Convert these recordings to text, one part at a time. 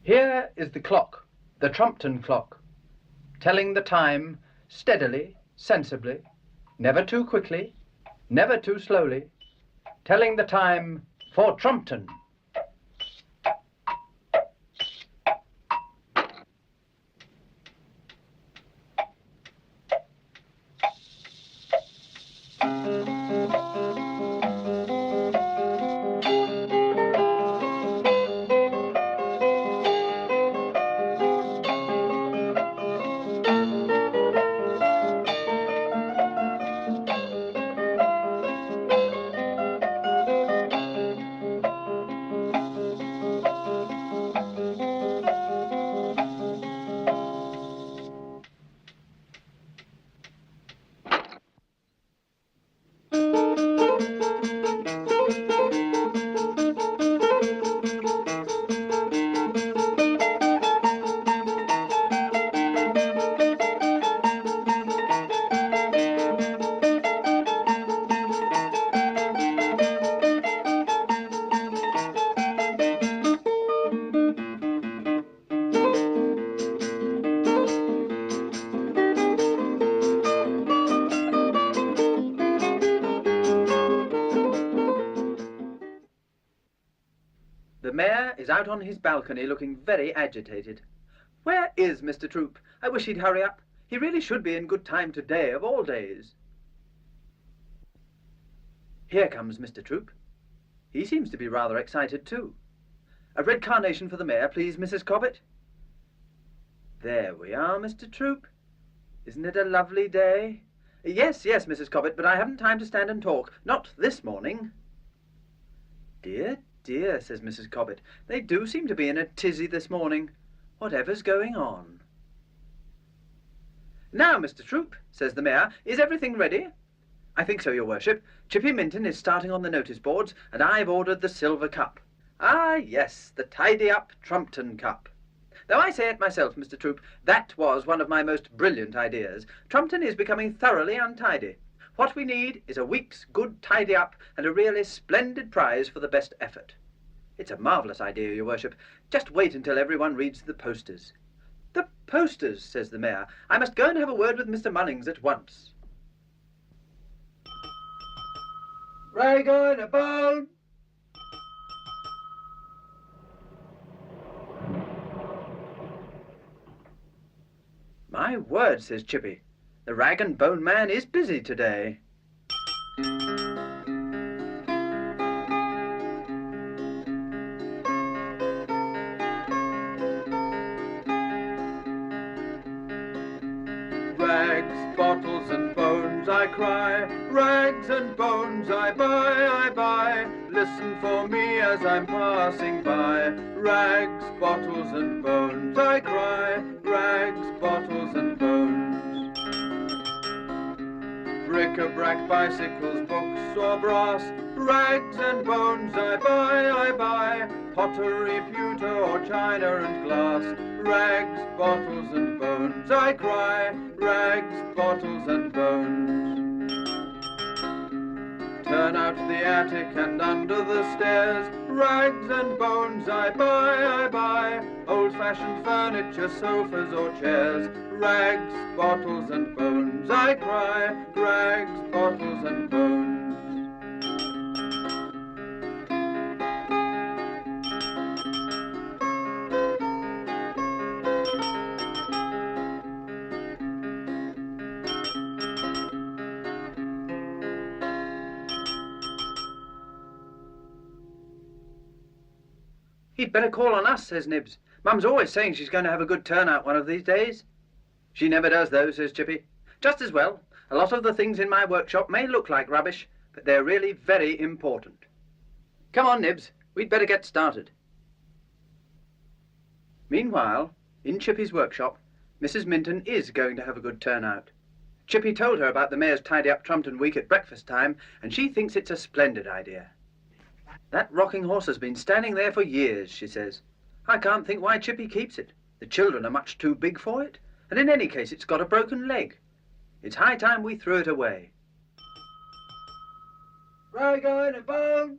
Here is the clock, the Trumpton clock, telling the time steadily, sensibly, never too quickly, never too slowly, telling the time for Trumpton. The mayor is out on his balcony looking very agitated. Where is Mr. Troop? I wish he'd hurry up. He really should be in good time today, of all days. Here comes Mr. Troop. He seems to be rather excited too. A red carnation for the mayor, please, Mrs. Cobbett. There we are, Mr. Troop. Isn't it a lovely day? Yes, yes, Mrs. Cobbett, but I haven't time to stand and talk. Not this morning. Dear, dear, says Mrs. Cobbett. They do seem to be in a tizzy this morning. Whatever's going on? Now, Mr. Troop, says the mayor, is everything ready? I think so, your worship. Chippy Minton is starting on the notice boards, and I've ordered the silver cup. Ah, yes, the tidy-up Trumpton cup. Though I say it myself, Mr. Troop, that was one of my most brilliant ideas. Trumpton is becoming thoroughly untidy. What we need is a week's good tidy-up and a really splendid prize for the best effort. It's a marvellous idea, your worship. Just wait until everyone reads the posters. The posters, says the mayor. I must go and have a word with Mr. Munnings at once. Rag on a bone! My word, says Chippy. The rag and bone man is busy today. Rags, bottles and bones I cry, rags and bones I buy. Listen for me as I'm passing by. Rags, bottles and bones I cry, rags, bottles and bones. Bric-a-brac, bicycles, books or brass, rags and bones I buy. Pottery, pewter or china and glass, rags, bottles and bones I cry, rags, bottles and bones. Turn out the attic and under the stairs, rags and bones I buy. Old-fashioned furniture, sofas or chairs, rags, bottles and bones I cry, rags, bottles and bones. He'd better call on us, says Nibs. Mum's always saying she's going to have a good turnout one of these days. She never does, though, says Chippy. Just as well. A lot of the things in my workshop may look like rubbish, but they're really very important. Come on, Nibs. We'd better get started. Meanwhile, in Chippy's workshop, Mrs. Minton is going to have a good turnout. Chippy told her about the mayor's tidy-up Trumpton week at breakfast time, and she thinks it's a splendid idea. That rocking horse has been standing there for years, she says. I can't think why Chippy keeps it. The children are much too big for it, and in any case it's got a broken leg. It's high time we threw it away. Rag and bone!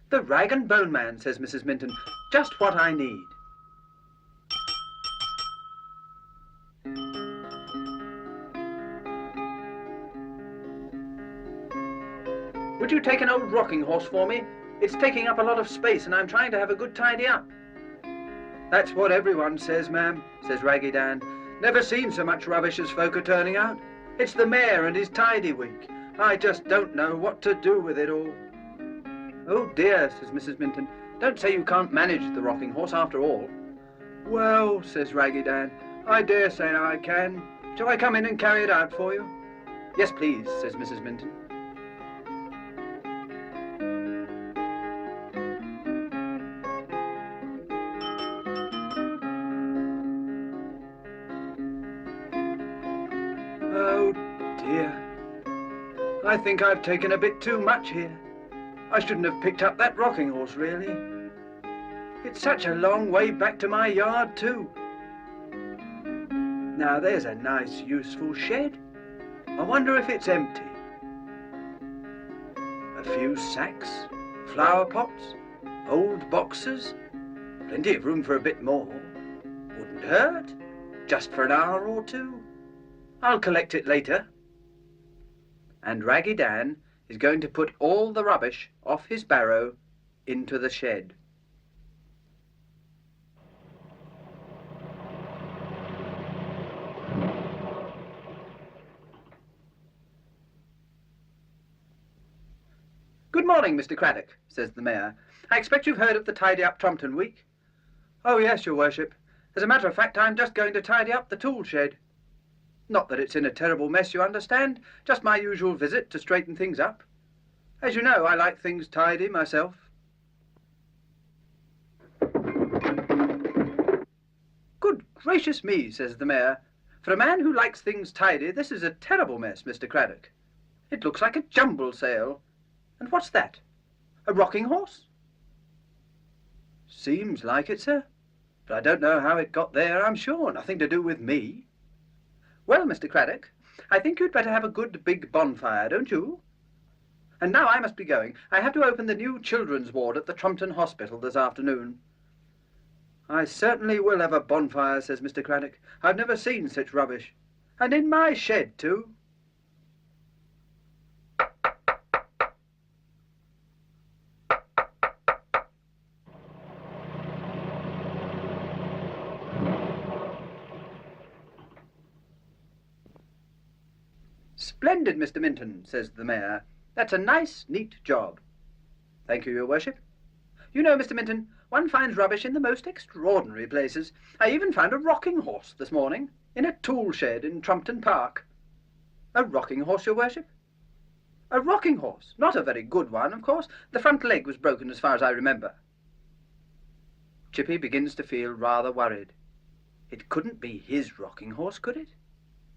The rag and bone man, says Mrs. Minton. just what I need. Would you take an old rocking horse for me? It's taking up a lot of space and I'm trying to have a good tidy up. That's what everyone says, ma'am, says Raggy Dan. Never seen so much rubbish as folk are turning out. It's the mayor and his tidy week. I just don't know what to do with it all. Oh dear, says Mrs. Minton. Don't say you can't manage the rocking horse after all. Well, says Raggy Dan, I dare say I can. Shall I come in and carry it out for you? Yes, please, says Mrs. Minton. Oh dear. I think I've taken a bit too much here. I shouldn't have picked up that rocking horse, really. It's such a long way back to my yard, too. Now, there's a nice, useful shed. I wonder if it's empty. A few sacks, flower pots, old boxes. Plenty of room for a bit more. Wouldn't hurt, just for an hour or two. I'll collect it later. And Raggy Dan is going to put all the rubbish off his barrow into the shed. Good morning, Mr. Craddock, says the mayor. I expect you've heard of the Tidy Up Trumpton week. Oh, yes, your worship. As a matter of fact, I'm just going to tidy up the tool shed. Not that it's in a terrible mess, you understand. Just my usual visit to straighten things up. As you know, I like things tidy myself. Good gracious me, says the mayor. For a man who likes things tidy, this is a terrible mess, Mr. Craddock. It looks like a jumble sale. And what's that? A rocking horse? Seems like it, sir. But I don't know how it got there, I'm sure. Nothing to do with me. Well, Mr. Craddock, I think you'd better have a good big bonfire, don't you? And now I must be going. I have to open the new children's ward at the Trumpton Hospital this afternoon. I certainly will have a bonfire, says Mr. Craddock. I've never seen such rubbish. And in my shed, too. Splendid, Mr. Minton, says the mayor. That's a nice, neat job. Thank you, your worship. You know, Mr. Minton, one finds rubbish in the most extraordinary places. I even found a rocking horse this morning in a tool shed in Trumpton Park. A rocking horse, your worship? A rocking horse. Not a very good one, of course. The front leg was broken as far as I remember. Chippy begins to feel rather worried. It couldn't be his rocking horse, could it?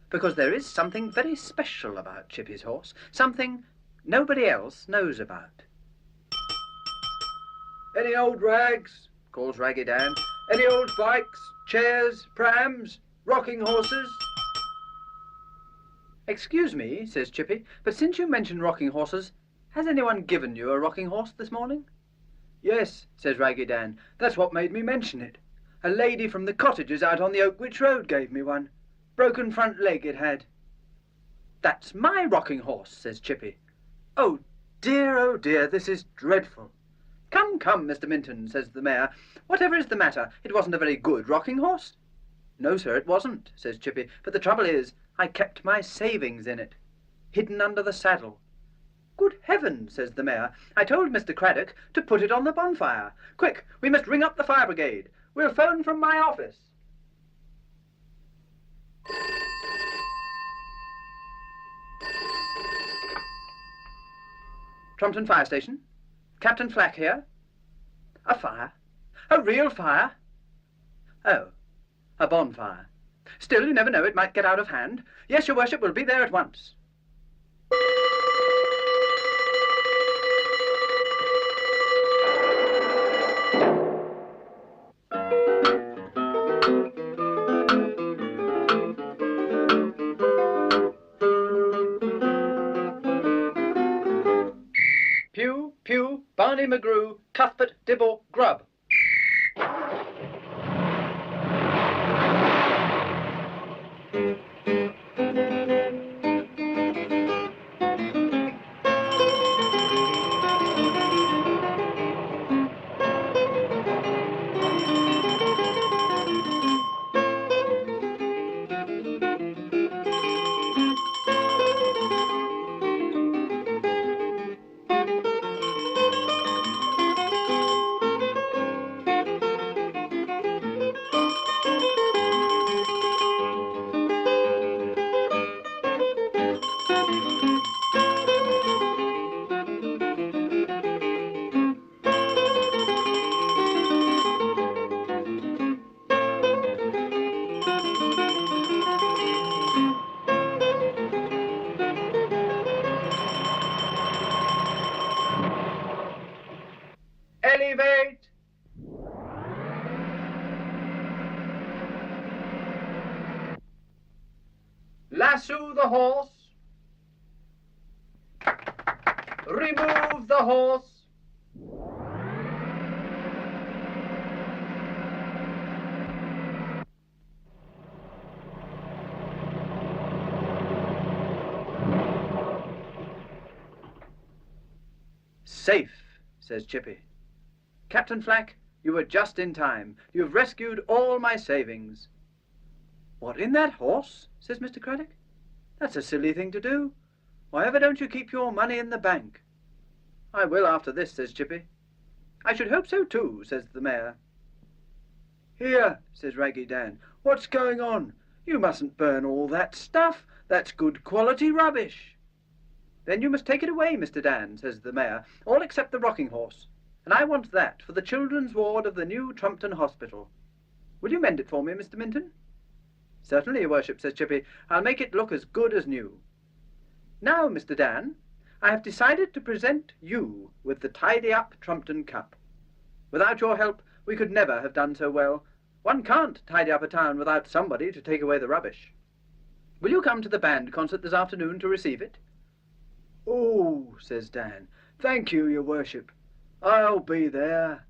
Because there is something very special about Chippy's horse, something nobody else knows about. Any old rags? Calls Raggy Dan. Any old bikes, chairs, prams, rocking horses? Excuse me, says Chippy, but since you mention rocking horses, has anyone given you a rocking horse this morning? Yes, says Raggy Dan, that's what made me mention it. A lady from the cottages out on the Oakwich Road gave me one. Broken front leg it had. That's my rocking horse, says Chippy. Oh dear, this is dreadful. Come, come, Mr. Minton, says the mayor. Whatever is the matter? It wasn't a very good rocking horse? No, sir, it wasn't, says Chippy. But the trouble is, I kept my savings in it, hidden under the saddle. Good heavens, says the mayor. I told Mr. Craddock to put it on the bonfire. Quick, we must ring up the fire brigade. We'll phone from my office. Trumpton Fire Station. Captain Flack here. A fire? A real fire? Oh, a bonfire. Still, you never know, it might get out of hand. Yes, your worship, we'll be there at once. Pew, pew, Barney McGrew, Cuthbert, Dibble, Grub. elevate. Lasso the horse. Remove the horse. Safe, says Chippy. Captain Flack, you were just in time. You've rescued all my savings. What, in that horse? Says Mr. Craddock. That's a silly thing to do. Why ever don't you keep your money in the bank? I will after this, says Chippy. I should hope so too, says the mayor. Here, says Raggy Dan, what's going on? You mustn't burn all that stuff. That's good quality rubbish. Then you must take it away, Mr. Dan, says the mayor, all except the rocking horse. And I want that for the children's ward of the new Trumpton Hospital. Will you mend it for me, Mr. Minton? Certainly, your worship, says Chippy. I'll make it look as good as new. Now, Mr. Dan, I have decided to present you with the Tidy-Up Trumpton Cup. Without your help, we could never have done so well. One can't tidy up a town without somebody to take away the rubbish. Will you come to the band concert this afternoon to receive it? Oh, says Dan, thank you, your worship. I'll be there.